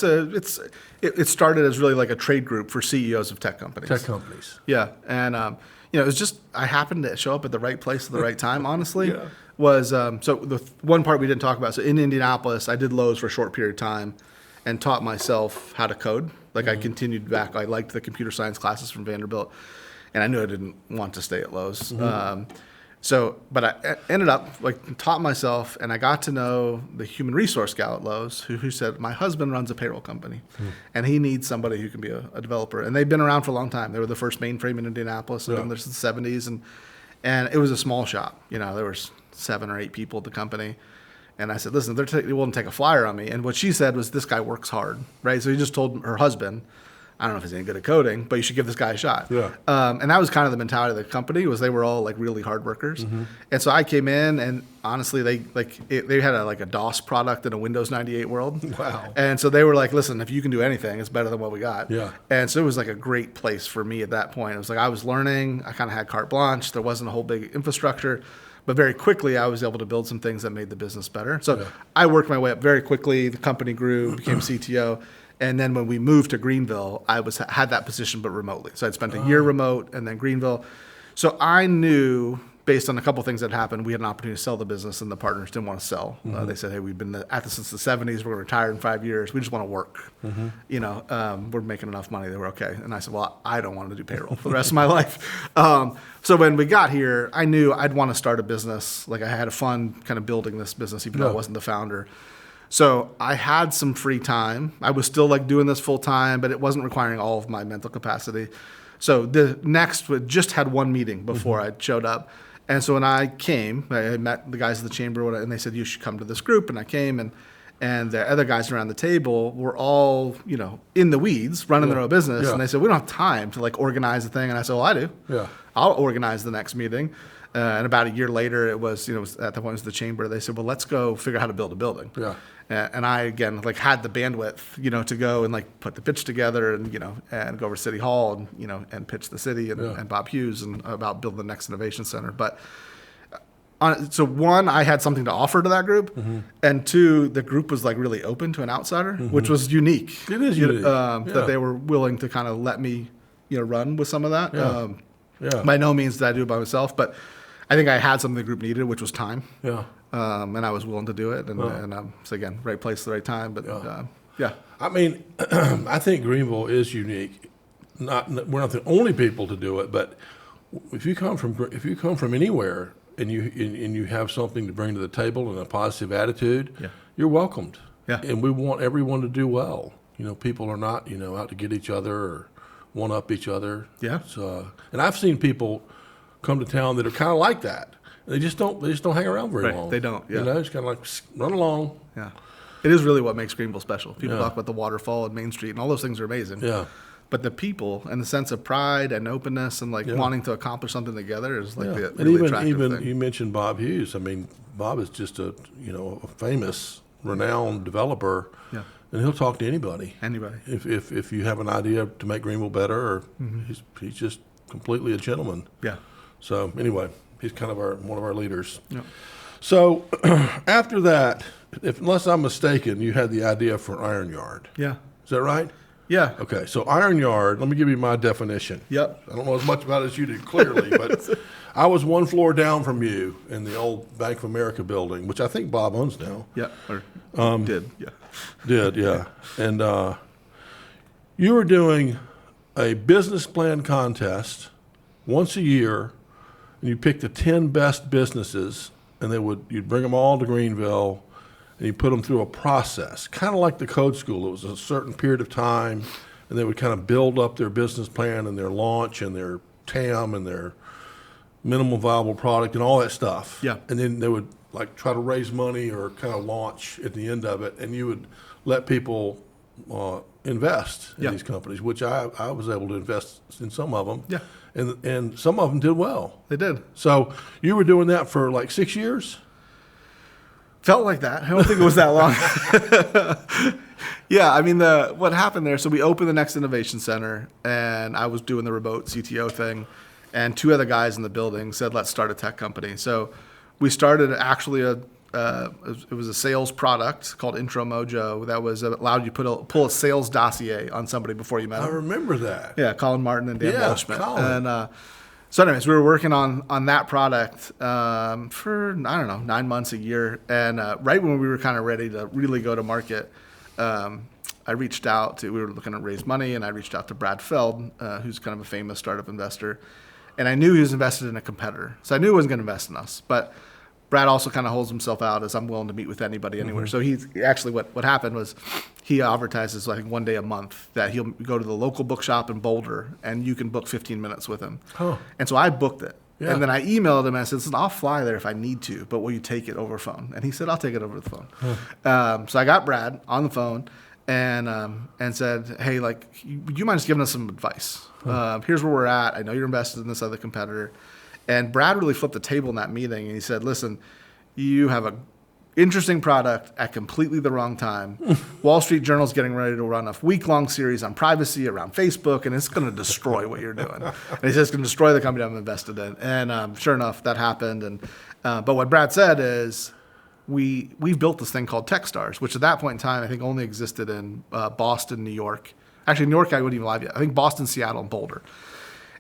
it started as really like a trade group for CEOs of tech companies. Tech companies. Yeah, and it was just I happened to show up at the right place at the right time. Honestly, was so the one part we didn't talk about. So in Indianapolis, I did Lowe's for a short period of time, and taught myself how to code. I continued back. I liked the computer science classes from Vanderbilt, and I knew I didn't want to stay at Lowe's. But I ended up taught myself, and I got to know the human resource gal at Lowe's who said, my husband runs a payroll company, and he needs somebody who can be a developer. And they've been around for a long time. They were the first mainframe in Indianapolis in the 70s, and it was a small shop. There was 7 or 8 people at the company. And I said, listen, they're willing to take a flyer on me. And what she said was, this guy works hard, right? So he just told her husband, I don't know if he's any good at coding, but you should give this guy a shot. Yeah. And that was kind of the mentality of the company, was they were all really hard workers. And so I came in, and honestly, they had a DOS product in a Windows 98 world. Wow. And so they were like, listen, if you can do anything, it's better than what we got. Yeah. And so it was a great place for me at that point. It was I was learning. I kind of had carte blanche. There wasn't a whole big infrastructure. But very quickly, I was able to build some things that made the business better. So I worked my way up very quickly. The company grew, became CTO. And then when we moved to Greenville, I had that position, but remotely. So I'd spent a year remote, and then Greenville. So I knew, based on a couple of things that happened, we had an opportunity to sell the business, and the partners didn't want to sell. They said, hey, we've been at this since the 70s. We're going to retire in 5 years. We just want to work. We're making enough money. They were okay. And I said, well, I don't want to do payroll for the rest of my life. So when we got here, I knew I'd want to start a business. I had a fun kind of building this business, even though I wasn't the founder. So I had some free time. I was still doing this full time, but it wasn't requiring all of my mental capacity. So the next, we just had one meeting before I showed up. And so when I came, I met the guys at the chamber, and they said, you should come to this group. And I came, and the other guys around the table were all, in the weeds, running their own business. And they said, we don't have time to organize the thing. And I said, well, I do. Yeah. I'll organize the next meeting. And about a year later, it was, it was at that point it was the chamber. They said, well, let's go figure out how to build a building. Yeah. And I, again, like had the bandwidth, to go and like put the pitch together and, and go over to City Hall and, and pitch the city and Bob Hughes and about building the next innovation center. But so one, I had something to offer to that group. And two, the group was like really open to an outsider, which was unique. It is unique. That they were willing to kind of let me, run with some of that. By no means did I do it by myself, but I think I had something the group needed, which was time. Yeah. And I was willing to do it. And so again, right place at the right time. But I mean, I think Greenville is unique. We're not the only people to do it, but if you come from anywhere and you have something to bring to the table and a positive attitude, you're welcomed. Yeah. And we want everyone to do well. People are not out to get each other or one up each other. Yeah. So, and I've seen people come to town that are kind of like that. They just don't hang around very long. They don't. Yeah. It's kind of like run along. Yeah. It is really what makes Greenville special. People talk about the waterfall and Main Street and all those things are amazing. Yeah. But the people and the sense of pride and openness and like wanting to accomplish something together is like the and really attractive even thing. you mentioned Bob Hughes. I mean, Bob is just a famous, renowned developer. Yeah. And he'll talk to anybody. Anybody. If you have an idea to make Greenville better, or he's just completely a gentleman. Yeah. So anyway, he's kind of one of our leaders. Yeah. So after that, unless I'm mistaken, you had the idea for Iron Yard. Yeah. Is that right? Yeah. Okay. So Iron Yard, let me give you my definition. Yep. I don't know as much about it as you do, clearly, but I was one floor down from you in the old Bank of America building, which I think Bob owns now. Yeah. Or did. Yeah. Did, yeah. And you were doing a business plan contest once a year, and you picked the 10 best businesses, and you'd bring them all to Greenville, and you put them through a process, kind of like the code school. It was a certain period of time, and they would kind of build up their business plan and their launch and their TAM and their minimum viable product and all that stuff. Yeah. And then they would like try to raise money or kind of launch at the end of it, and you would let people invest in these companies, which I was able to invest in some of them. Yeah. And some of them did well. They did. So you were doing that for like 6 years? Felt like that. I don't think it was that long. Yeah, I mean, what happened there, so we opened the next innovation center, and I was doing the remote CTO thing, and two other guys in the building said, let's start a tech company. So we started actually it was a sales product called Intro Mojo that was allowed you to pull a sales dossier on somebody before you met I them. remember that. Yeah, Colin Martin and Dan Welshman. Colin. And so anyways, we were working on that product for, I don't know, 9 months, a year. And right when we were kind of ready to really go to market, I reached out we were looking to raise money, and I reached out to Brad Feld, who's kind of a famous startup investor. And I knew he was invested in a competitor. So I knew he wasn't going to invest in us. But Brad also kind of holds himself out as I'm willing to meet with anybody anywhere. So he's actually what happened was he advertises, I think, 1 day a month that he'll go to the local bookshop in Boulder and you can book 15 minutes with him. Huh. And so I booked it. Yeah. And then I emailed him and I said, listen, I'll fly there if I need to, but will you take it over phone? And he said, I'll take it over the phone. Huh. So I got Brad on the phone and said, hey, like, would you mind just giving us some advice? Here's where we're at. I know you're invested in this other competitor. And Brad really flipped the table in that meeting, and he said, listen, you have an interesting product at completely the wrong time. Wall Street Journal's getting ready to run a week-long series on privacy around Facebook, and it's going to destroy what you're doing. And he said it's going to destroy the company I'm invested in. And sure enough, that happened. And but what Brad said is, we've built this thing called Techstars, which at that point in time, I think only existed in Boston, New York. Actually, New York, I wouldn't even live yet. I think Boston, Seattle, and Boulder.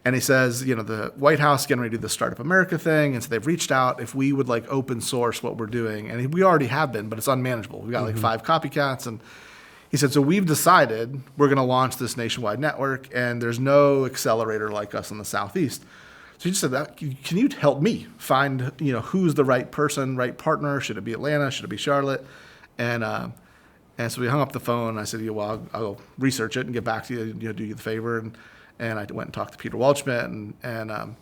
And he says, the White House is getting ready to do the Startup America thing. And so they've reached out if we would like open source what we're doing. And we already have been, but it's unmanageable. We got like 5 copycats. And he said, so we've decided we're going to launch this nationwide network, and there's no accelerator like us in the Southeast. So he just said, can you help me find, who's the right person, right partner? Should it be Atlanta? Should it be Charlotte? And so we hung up the phone. I said, well, I'll research it and get back to you, do you the favor. And I went and talked to Peter Welchman, and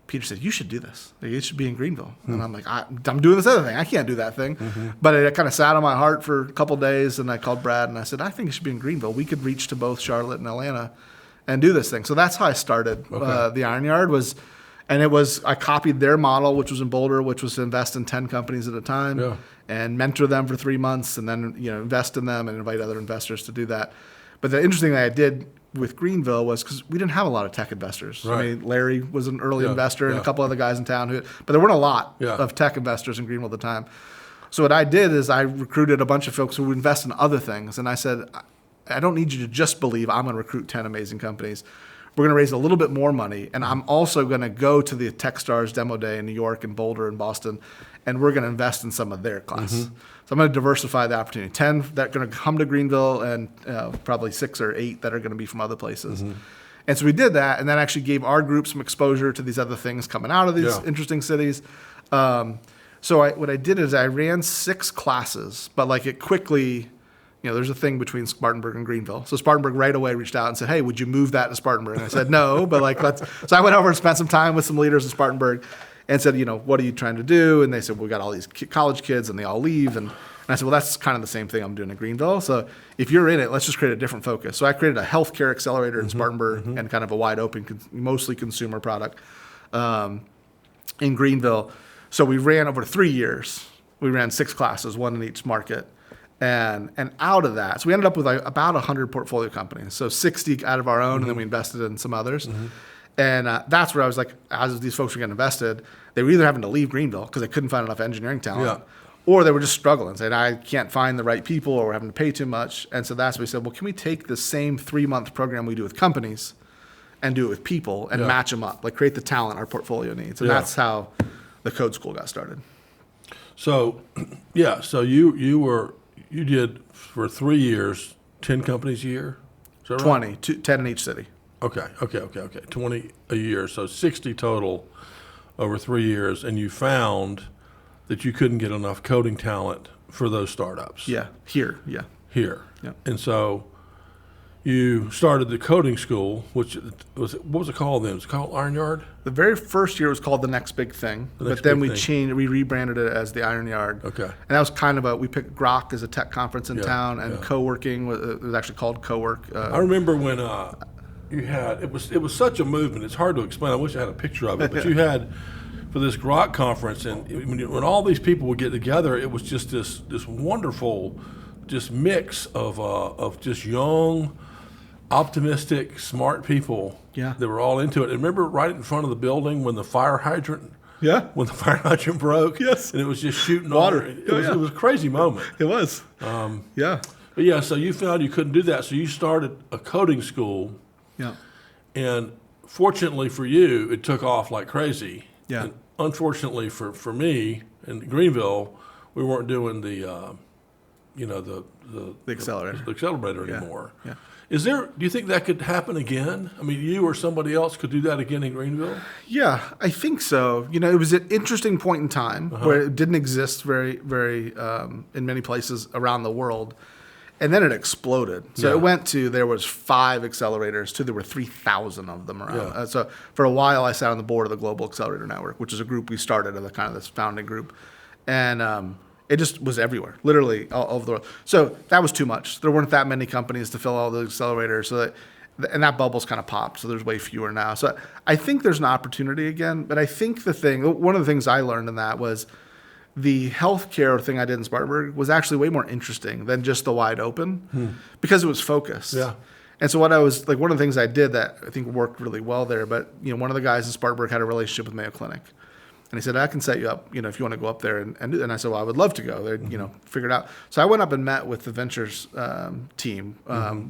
Peter said, you should do this. Like, it should be in Greenville. And I'm like, I'm doing this other thing. I can't do that thing. But it kind of sat on my heart for a couple of days, and I called Brad, and I said, I think it should be in Greenville. We could reach to both Charlotte and Atlanta and do this thing. So that's how I started the Iron Yard. And I copied their model, which was in Boulder, which was to invest in 10 companies at a time and mentor them for 3 months and then, invest in them and invite other investors to do that. But the interesting thing I did with Greenville was because we didn't have a lot of tech investors. Right. I mean, Larry was an early investor and a couple other guys in town but there weren't a lot Yeah. of tech investors in Greenville at the time. So what I did is I recruited a bunch of folks who would invest in other things. And I said, I don't need you to just believe I'm going to recruit 10 amazing companies. We're going to raise a little bit more money. And I'm also going to go to the Techstars demo day in New York and Boulder and Boston. And we're going to invest in some of their class. So I'm going to diversify the opportunity. 10 that are going to come to Greenville and probably 6 or 8 that are going to be from other places. And so we did that and that actually gave our group some exposure to these other things coming out of these interesting cities. So what I did is I ran 6 classes, but like it quickly, there's a thing between Spartanburg and Greenville. So Spartanburg right away reached out and said, hey, would you move that to Spartanburg? And I said, no, but so I went over and spent some time with some leaders in Spartanburg and said, what are you trying to do? And they said, well, we got all these college kids and they all leave. And I said, well, that's kind of the same thing I'm doing in Greenville. So if you're in it, let's just create a different focus. So I created a healthcare accelerator in Spartanburg and kind of a wide open, mostly consumer product in Greenville. So we ran over 3 years. We ran 6 classes, 1 in each market. And out of that, so we ended up with about 100 portfolio companies. So 60 out of our own, and then we invested in some others. And that's where I was like, as these folks were getting invested, they were either having to leave Greenville because they couldn't find enough engineering talent, or they were just struggling, saying, I can't find the right people, or we're having to pay too much. And so that's when we said, well, can we take the same 3-month program we do with companies and do it with people and match them up, like create the talent our portfolio needs. And that's how the Code School got started. So, so you did for 3 years, 10 companies a year? Is that right? 20, 10 in each city. Okay. 20 a year, so 60 total over 3 years, and you found that you couldn't get enough coding talent for those startups. Here. And so you started the coding school, which what was it called then? Was it called Iron Yard? The very first year was called The Next Big Thing, but then we rebranded it as the Iron Yard. Okay. And that was kind of we picked Grok as a tech conference in town, and co-working was actually called Co-work. I remember when you had, it was such a movement, it's hard to explain. I wish I had a picture of it, but you had, for this Grok conference, and when all these people would get together, it was just this wonderful just mix of just young, optimistic, smart people that were all into it. And remember right in front of the building when the fire hydrant broke? Yes. And it was just shooting water. It was a crazy moment. It was. But so you found you couldn't do that. So you started a coding school. Yeah. And fortunately for you, it took off like crazy. Yeah. And unfortunately for me in Greenville, we weren't doing the accelerator anymore. Yeah. Do you think that could happen again? I mean, you or somebody else could do that again in Greenville? Yeah, I think so. It was an interesting point in time where it didn't exist very, very in many places around the world. And then it exploded. So it went to, there was 5 accelerators to there were 3,000 of them around. Yeah. So for a while I sat on the board of the Global Accelerator Network, which is a group we started as kind of this founding group. And it just was everywhere, literally all over the world. So that was too much. There weren't that many companies to fill all the accelerators. And that bubble's kind of popped. So there's way fewer now. So I think there's an opportunity again. But I think one of the things I learned in that was the healthcare thing I did in Spartanburg was actually way more interesting than just the wide open because it was focused. Yeah. And so one of the things I did that I think worked really well there, but one of the guys in Spartanburg had a relationship with Mayo Clinic. And he said, I can set you up, if you want to go up there and do that. And I said, well, I would love to go there, figure it out. So I went up and met with the ventures team,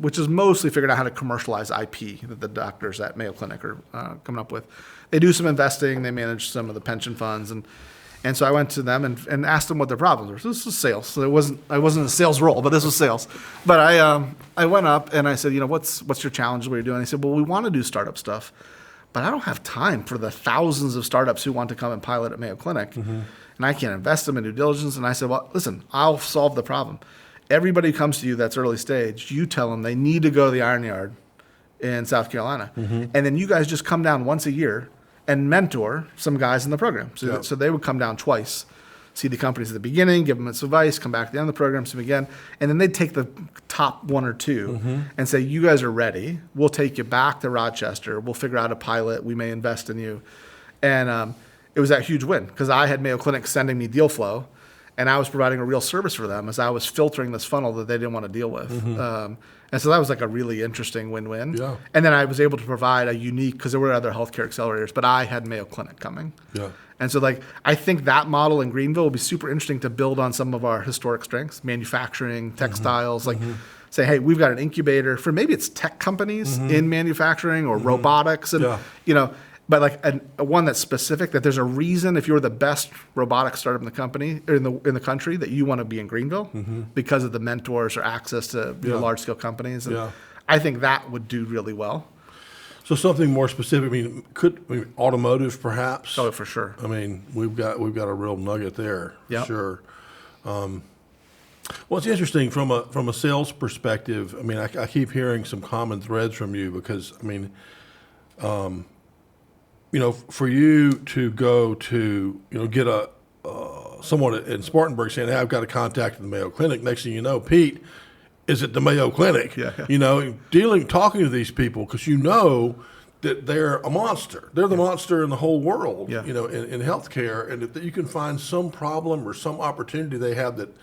which is mostly figured out how to commercialize IP that the doctors at Mayo Clinic are coming up with. They do some investing. They manage some of the pension funds. And so I went to them and asked them what their problems were. So this was sales. So I wasn't a sales role, but this was sales. But I went up and I said, what's your challenge? What are you doing? And he said, well, we want to do startup stuff, but I don't have time for the thousands of startups who want to come and pilot at Mayo Clinic. And I can't invest them in due diligence. And I said, well, listen, I'll solve the problem. Everybody who comes to you that's early stage, you tell them they need to go to the Iron Yard in South Carolina. And then you guys just come down once a year and mentor some guys in the program. So they would come down twice, see the companies at the beginning, give them its advice, come back at the end of the program, see them again. And then they'd take the top 1 or 2 and say, you guys are ready. We'll take you back to Rochester. We'll figure out a pilot. We may invest in you. And it was that huge win because I had Mayo Clinic sending me deal flow, and I was providing a real service for them as I was filtering this funnel that they didn't want to deal with. And so that was like a really interesting win-win. Yeah. And then I was able to provide a unique, because there were other healthcare accelerators, but I had Mayo Clinic coming. Yeah. And so like I think that model in Greenville will be super interesting to build on some of our historic strengths, manufacturing, textiles, say, hey, we've got an incubator for maybe it's tech companies in manufacturing or robotics and but like one that's specific, that there's a reason if you're the best robotics startup in the company or in the country that you want to be in Greenville because of the mentors or access to large scale companies. And I think that would do really well. So something more specific. I mean, automotive perhaps. Oh, for sure. I mean, we've got a real nugget there. Yep. Sure. Well, it's interesting from a sales perspective. I mean, I keep hearing some common threads from you because I mean, for you to go to get someone in Spartanburg saying, "Hey, I've got a contact at the Mayo Clinic." Next thing you know, Pete is at the Mayo Clinic. Talking to these people because that they're a monster. They're the monster in the whole world. In healthcare, and if you can find some problem or some opportunity they have that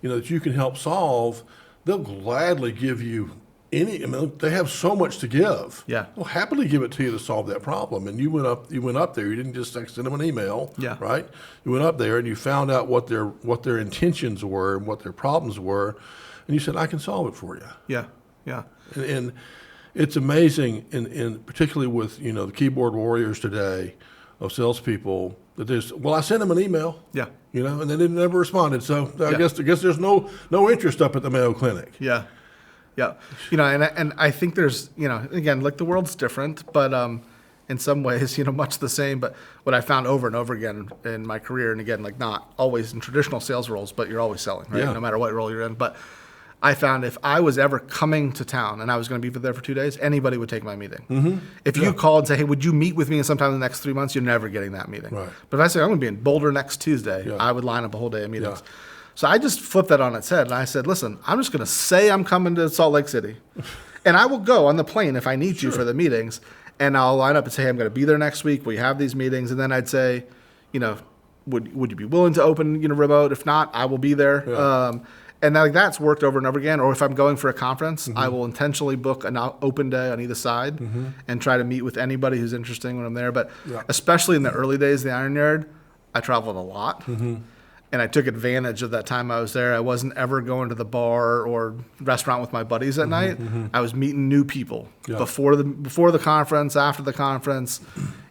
that you can help solve, they'll gladly give you they have so much to give. Yeah. They'll happily give it to you to solve that problem. And you went up there. You didn't just send them an email. Yeah. Right. You went up there and you found out what their intentions were and what their problems were, and you said, "I can solve it for you." Yeah. Yeah. And it's amazing, and particularly with the keyboard warriors today of salespeople, that I sent them an email. Yeah. And they never responded. So I guess there's no interest up at the Mayo Clinic. Yeah. Yeah. And I think there's, again, like the world's different, but in some ways, much the same. But what I found over and over again in my career, and again, like not always in traditional sales roles, but you're always selling, right? Yeah. No matter what role you're in. But I found if I was ever coming to town and I was going to be there for 2 days, anybody would take my meeting. If you called and say, "Hey, would you meet with me sometime in the next 3 months?" You're never getting that meeting. Right. But if I say, "I'm going to be in Boulder next Tuesday," I would line up a whole day of meetings. Yeah. So I just flipped that on its head, and I said, "Listen, I'm just going to say I'm coming to Salt Lake City, and I will go on the plane if I need you for the meetings, and I'll line up and say, hey, I'm going to be there next week. We have these meetings," and then I'd say, would you be willing to open remote? If not, I will be there. Yeah. And that's worked over and over again. Or if I'm going for a conference, I will intentionally book an open day on either side and try to meet with anybody who's interesting when I'm there. But especially in the early days of the Iron Yard, I traveled a lot. And I took advantage of that time I was there. I wasn't ever going to the bar or restaurant with my buddies at night. I was meeting new people before the conference, after the conference,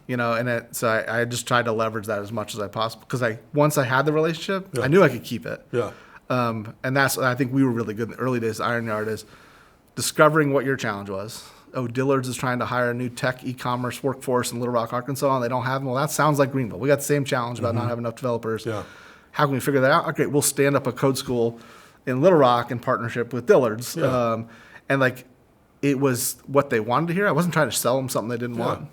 so I just tried to leverage that as much as I possibly, because once I had the relationship, I knew I could keep it. Yeah. And I think we were really good in the early days of Iron Yard is discovering what your challenge was. Oh, Dillard's is trying to hire a new tech e-commerce workforce in Little Rock, Arkansas, and they don't have them. Well, that sounds like Greenville. We got the same challenge about not having enough developers. Yeah. How can we figure that out? Okay, we'll stand up a code school in Little Rock in partnership with Dillard's. Yeah. And it was what they wanted to hear. I wasn't trying to sell them something they didn't want.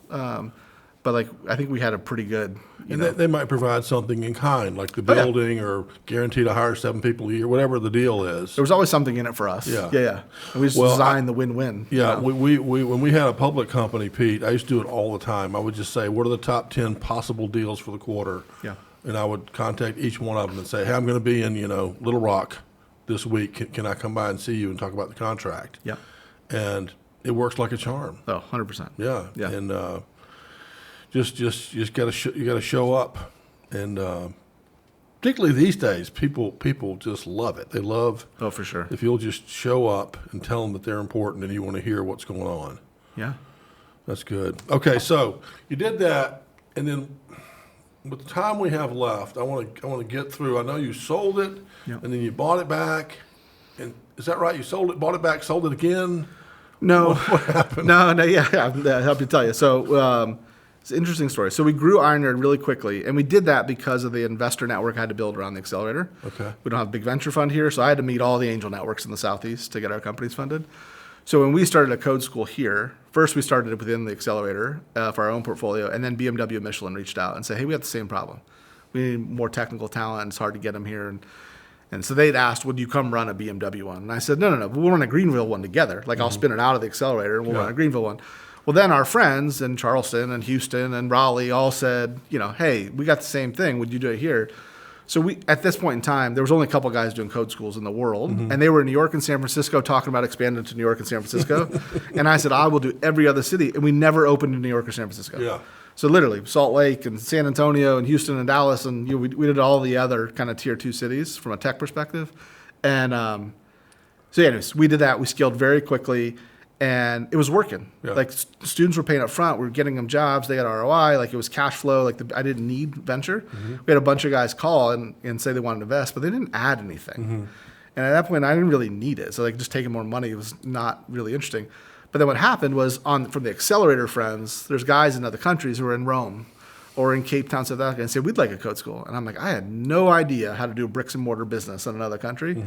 But I think we had a pretty good. They might provide something in kind, like the building or guaranteed to hire 7 people a year, whatever the deal is. There was always something in it for us. Yeah. And we just designed the win-win. Yeah. We when we had a public company, Pete, I used to do it all the time. I would just say, what are the top 10 possible deals for the quarter? Yeah. And I would contact each one of them and say, hey, I'm going to be in, Little Rock this week. Can I come by and see you and talk about the contract? Yeah. And it works like a charm. Oh, 100%. Yeah. Yeah. And just you got to show up, and particularly these days, people just love it. They love. Oh, for sure. If you'll just show up and tell them that they're important and you want to hear what's going on. Yeah. That's good. Okay, so you did that, and then with the time we have left, I want to get through. I know you sold it, and then you bought it back. And is that right? You sold it, bought it back, sold it again? No. What happened? No. Yeah. I'll help you tell you. So it's an interesting story. So we grew Iron Yard really quickly, and we did that because of the investor network I had to build around the accelerator. Okay. We don't have a big venture fund here, so I had to meet all the angel networks in the Southeast to get our companies funded. So when we started a code school here, first we started it within the accelerator for our own portfolio, and then BMW and Michelin reached out and said, hey, we have the same problem. We need more technical talent, and it's hard to get them here. And so they'd asked, would you come run a BMW one? And I said, no, we'll run a Greenville one together. I'll spin it out of the accelerator, and we'll run a Greenville one. Well, then our friends in Charleston and Houston and Raleigh all said, hey, we got the same thing. Would you do it here? So at this point in time, there was only a couple guys doing code schools in the world, and they were in New York and San Francisco talking about expanding to New York and San Francisco. And I said, I will do every other city. And we never opened in New York or San Francisco. Yeah. So literally Salt Lake and San Antonio and Houston and Dallas, and we did all the other kind of tier 2 cities from a tech perspective. And so anyways, we did that. We scaled very quickly. And it was working. Yeah. Like students were paying up front. We were getting them jobs. They had ROI. Like it was cash flow. Like I didn't need venture. We had a bunch of guys call and say they wanted to invest, but they didn't add anything. And at that point, I didn't really need it. So like just taking more money was not really interesting. But then what happened was from the accelerator friends, there's guys in other countries who are in Rome or in Cape Town, South Africa, and say, we'd like a code school. And I'm like, I had no idea how to do a bricks and mortar business in another country.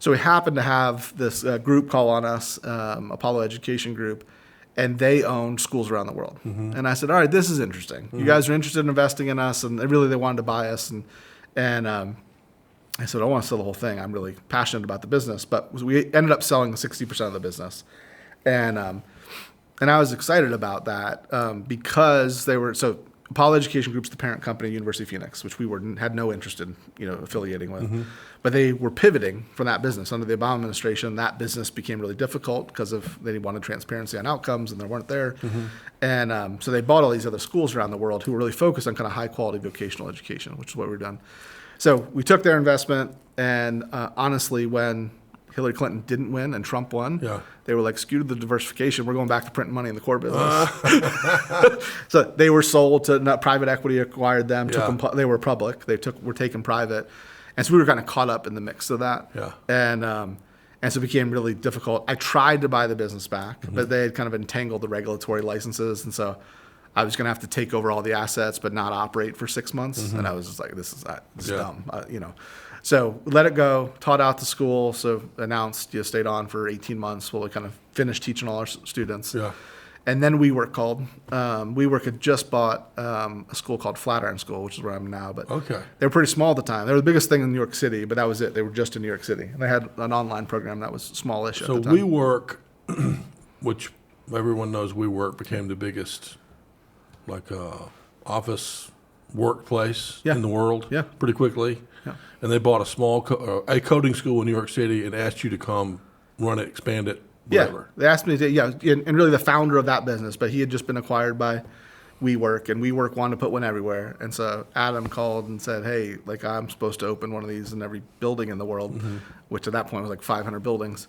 So we happened to have this group call on us, Apollo Education Group, and they owned schools around the world. And I said, all right, this is interesting. You guys are interested in investing in us, and they wanted to buy us. And I said, I want to sell the whole thing. I'm really passionate about the business. But we ended up selling 60% of the business. And I was excited about that because they were – so Apollo Education Group's the parent company, University of Phoenix, which we had no interest in affiliating with. But they were pivoting from that business. Under the Obama administration, that business became really difficult because they wanted transparency on outcomes, and they weren't there. And so they bought all these other schools around the world who were really focused on kind of high-quality vocational education, which is what we've done. So we took their investment, and honestly, when Hillary Clinton didn't win and Trump won, they were like, screw the diversification. We're going back to printing money in the core business. So they were sold to private equity acquired them. They were public. Were taken private. And so we were kind of caught up in the mix of that. And so it became really difficult. I tried to buy the business back, but they had kind of entangled the regulatory licenses. And so I was going to have to take over all the assets but not operate for 6 months. And I was just like, this is dumb, So let it go, taught out the school, so announced, stayed on for 18 months while we kind of finished teaching all our students. And then WeWork called. WeWork had just bought a school called Flatiron School, which is where I'm now. But they were pretty small at the time. They were the biggest thing in New York City, but that was it. They were just in New York City. And they had an online program that was smallish at the time. So WeWork, which everyone knows WeWork, became the biggest office workplace in the world pretty quickly. And they bought a coding school in New York City and asked you to come run it, expand it, whatever. They asked me to, and really the founder of that business, but he had just been acquired by WeWork, and WeWork wanted to put one everywhere. And so Adam called and said, hey, I'm supposed to open one of these in every building in the world, which at that point was like 500 buildings.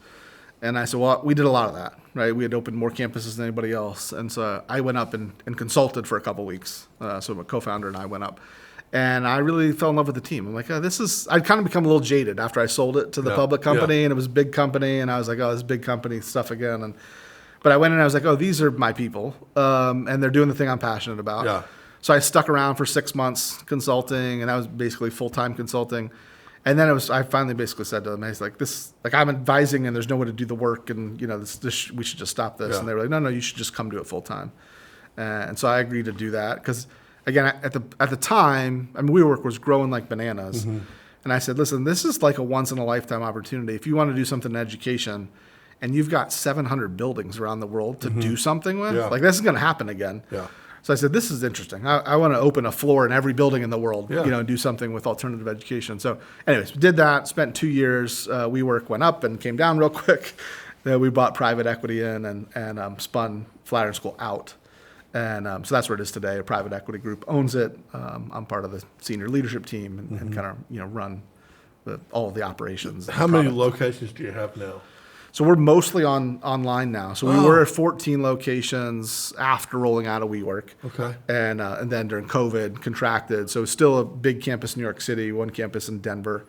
And I said, well, we did a lot of that, right? We had opened more campuses than anybody else. And so I went up and consulted for a couple of weeks. So my co-founder and I went up. And I really fell in love with the team. I'm like, I'd kind of become a little jaded after I sold it to the public company, and it was a big company, and I was like, this big company stuff again. But I went in and I was like, these are my people, and they're doing the thing I'm passionate about. So I stuck around for 6 months consulting, and that was basically full-time consulting. And then I finally basically said to them, I was like, I'm advising, and there's no way to do the work, and we should just stop this. And they were like, no, you should just come do it full-time. And so I agreed to do that because, again, at the time, WeWork was growing like bananas. And I said, listen, this is like a once-in-a-lifetime opportunity. If you want to do something in education and you've got 700 buildings around the world to do something with, this is going to happen again. So I said, this is interesting. I want to open a floor in every building in the world, and do something with alternative education. So anyways, we did that, spent 2 years. WeWork went up and came down real quick. Then we bought private equity in and spun Flatiron School out. And so that's where it is today. A private equity group owns it. I'm part of the senior leadership team and kind of run all of the operations. How many locations do you have now? So we're mostly online now. So we were at 14 locations after rolling out of WeWork. And then during COVID, contracted. So still a big campus in New York City, one campus in Denver.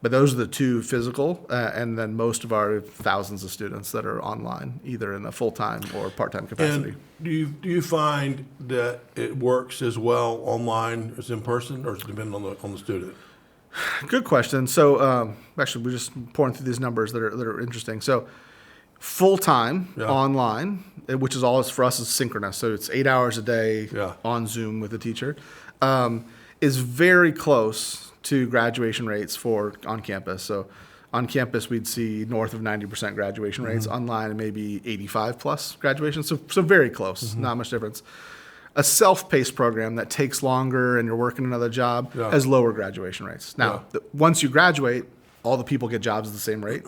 But those are the two physical, and then most of our thousands of students that are online, either in a full-time or part-time capacity. And do you find that it works as well online as in person, or does it depend on the student? Good question. So actually, we're just pouring through these numbers that are interesting. So full-time online, which is all for us is synchronous. So it's 8 hours a day on Zoom with a teacher, is very close to graduation rates for on campus. So On campus, we'd see north of 90% graduation rates. Online, maybe 85 plus graduation. So very close, not much difference. A self-paced program that takes longer and you're working another job has lower graduation rates. Now, once you graduate, all the people get jobs at the same rate.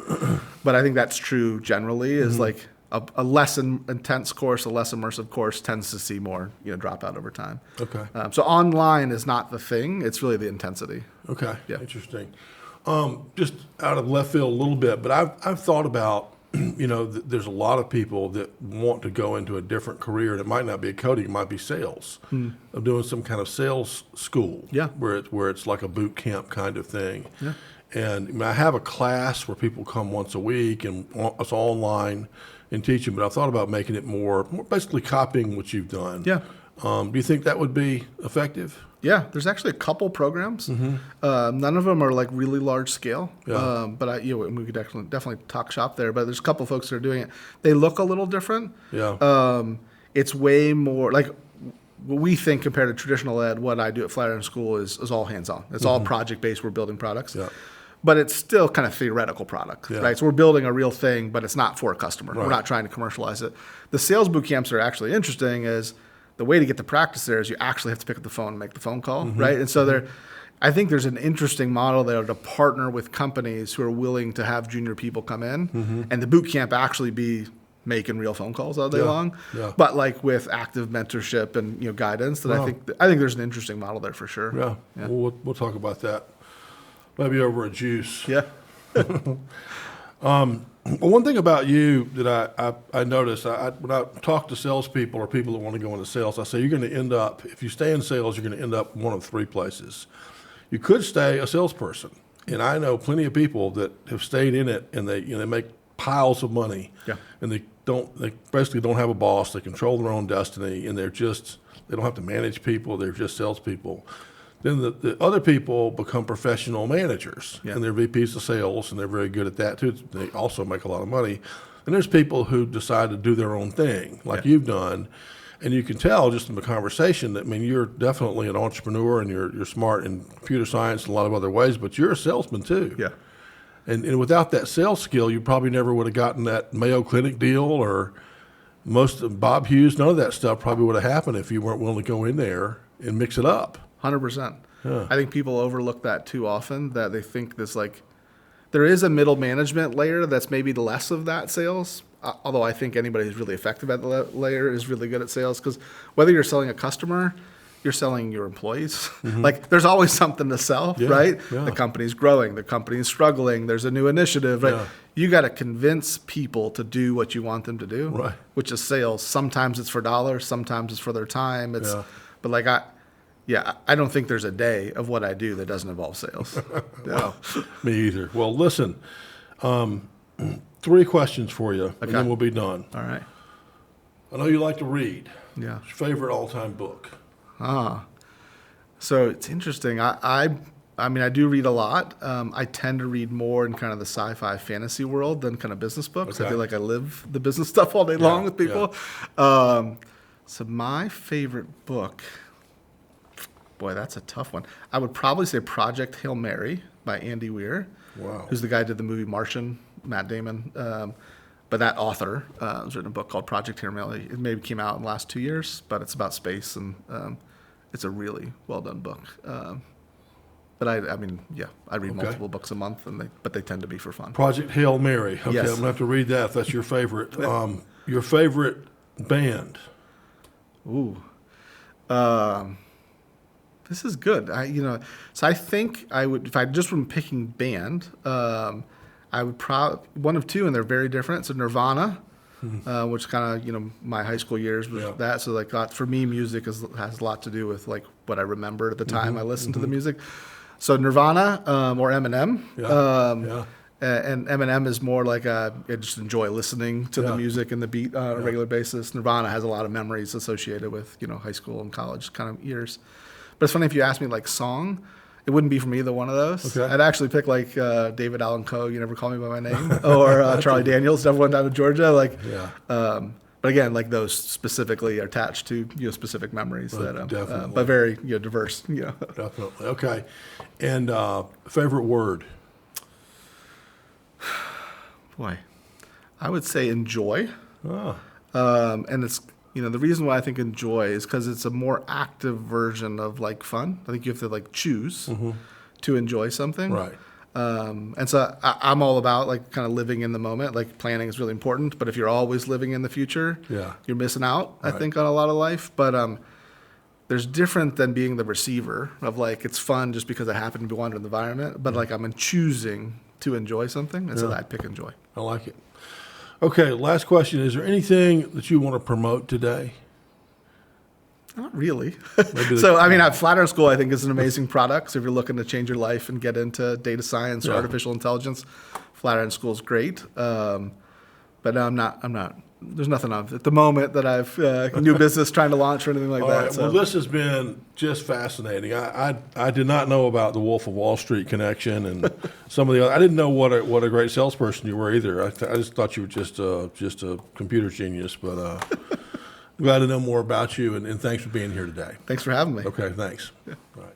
But I think that's true generally, is like a less intense course, a less immersive course tends to see more dropout over time. Okay. So online is not the thing. It's really the intensity. Okay. Yeah. Interesting. Just out of left field a little bit, but I've thought about, there's a lot of people that want to go into a different career, and it might not be coding, it might be sales, of doing some kind of sales school, where it's like a boot camp kind of thing. Yeah. And I have a class where people come once a week, and it's all online and teaching. But I thought about making it more basically copying what you've done. Yeah. Do you think that would be effective? Yeah, there's actually a couple programs. None of them are like really large scale. Yeah. But we could definitely talk shop there. But there's a couple folks that are doing it. They look a little different. Yeah. It's way more like what we think compared to traditional ed. What I do at Flatiron School is all hands on. It's all project based. We're building products. Yeah. But it's still kind of theoretical product, right? So we're building a real thing, but it's not for a customer. Right. We're not trying to commercialize it. The sales boot camps are actually interesting. Is the way to get the practice there is you actually have to pick up the phone and make the phone call, right? And so I think there's an interesting model there to partner with companies who are willing to have junior people come in, and the boot camp actually be making real phone calls all day long, but like with active mentorship and guidance. That I think there's an interesting model there for sure. Yeah. We'll talk about that maybe over a juice. Yeah. Well, one thing about you that I noticed, when I talk to salespeople or people that want to go into sales, I say you're going to end up, if you stay in sales, you're going to end up one of three places. You could stay a salesperson, and I know plenty of people that have stayed in it, and they make piles of money, and they basically don't have a boss. They control their own destiny, and they don't have to manage people. They're just salespeople. Then the other people become professional managers, and they're VPs of sales, and they're very good at that too. They also make a lot of money. And there's people who decide to do their own thing, like you've done, and you can tell just in the conversation that, you're definitely an entrepreneur, and you're smart in computer science and a lot of other ways, but you're a salesman too. Yeah. And without that sales skill, you probably never would have gotten that Mayo Clinic deal, or most of Bob Hughes. None of that stuff probably would have happened if you weren't willing to go in there and mix it up. 100%. I think people overlook that too often, that they think there is a middle management layer that's maybe less of that sales, although I think anybody who's really effective at the layer is really good at sales, because whether you're selling a customer, you're selling your employees. There's always something to sell, right? Yeah. The company's growing, the company's struggling, there's a new initiative, right? Yeah. You got to convince people to do what you want them to do, right? Which is sales. Sometimes it's for dollars, sometimes it's for their time. I don't think there's a day of what I do that doesn't involve sales. Wow. Me either. Well, listen, 3 questions for you, and then we'll be done. All right. I know you like to read. Yeah. What's your favorite all-time book? So it's interesting. I do read a lot. I tend to read more in kind of the sci-fi fantasy world than kind of business books. I feel like I live the business stuff all day long with people. Yeah. So my favorite book... Boy, that's a tough one. I would probably say Project Hail Mary by Andy Weir, who's the guy who did the movie Martian, Matt Damon. But that author has written a book called Project Hail Mary. It maybe came out in the last 2 years, but it's about space, and it's a really well-done book. But I read multiple books a month, but they tend to be for fun. Project Hail Mary. Okay, yes. I'm going to have to read that if that's your favorite. Your favorite band? Ooh. This is good. So I think I would, if I just were picking band, I would probably, one of two, and they're very different. So Nirvana, which kind of, my high school years was that. So for me, music has a lot to do with what I remembered at the time I listened to the music. So Nirvana or Eminem. And Eminem is more I just enjoy listening to the music and the beat on a regular basis. Nirvana has a lot of memories associated with, high school and college kind of years. But it's funny, if you ask me song, it wouldn't be from either one of those. Okay. I'd actually pick David Allan Coe, You Never Call Me By My Name, or Charlie Daniels, Never Went Down to Georgia. But again, those specifically are attached to specific memories but very diverse. Definitely. Okay. And favorite word? Boy, I would say enjoy. Ah, And it's, the reason why I think enjoy is because it's a more active version of like fun. I think you have to like choose to enjoy something. right. And so I'm all about like kind of living in the moment. Like planning is really important, but if you're always living in the future, Yeah. you're missing out, I Right. think, on a lot of life. But there's different than being the receiver of like, it's fun just because I happen to be in the environment, but like I'm choosing to enjoy something. And so I'd pick enjoy. I like it. Okay, last question. Is there anything that you want to promote today? Not really. Maybe So, I mean, at Flatiron School, I think is an amazing product. So if you're looking to change your life and get into data science or Yeah. artificial intelligence, Flatiron School is great. But no, I'm not. There's nothing at the moment that I've new business trying to launch or anything like All that. right. So. Well, this has been just fascinating. I did not know about the Wolf of Wall Street connection and some of the other. I didn't know what a great salesperson you were either. I just thought you were just a computer genius. But glad to know more about you, and thanks for being here today. Thanks for having me. Okay. Thanks. All right.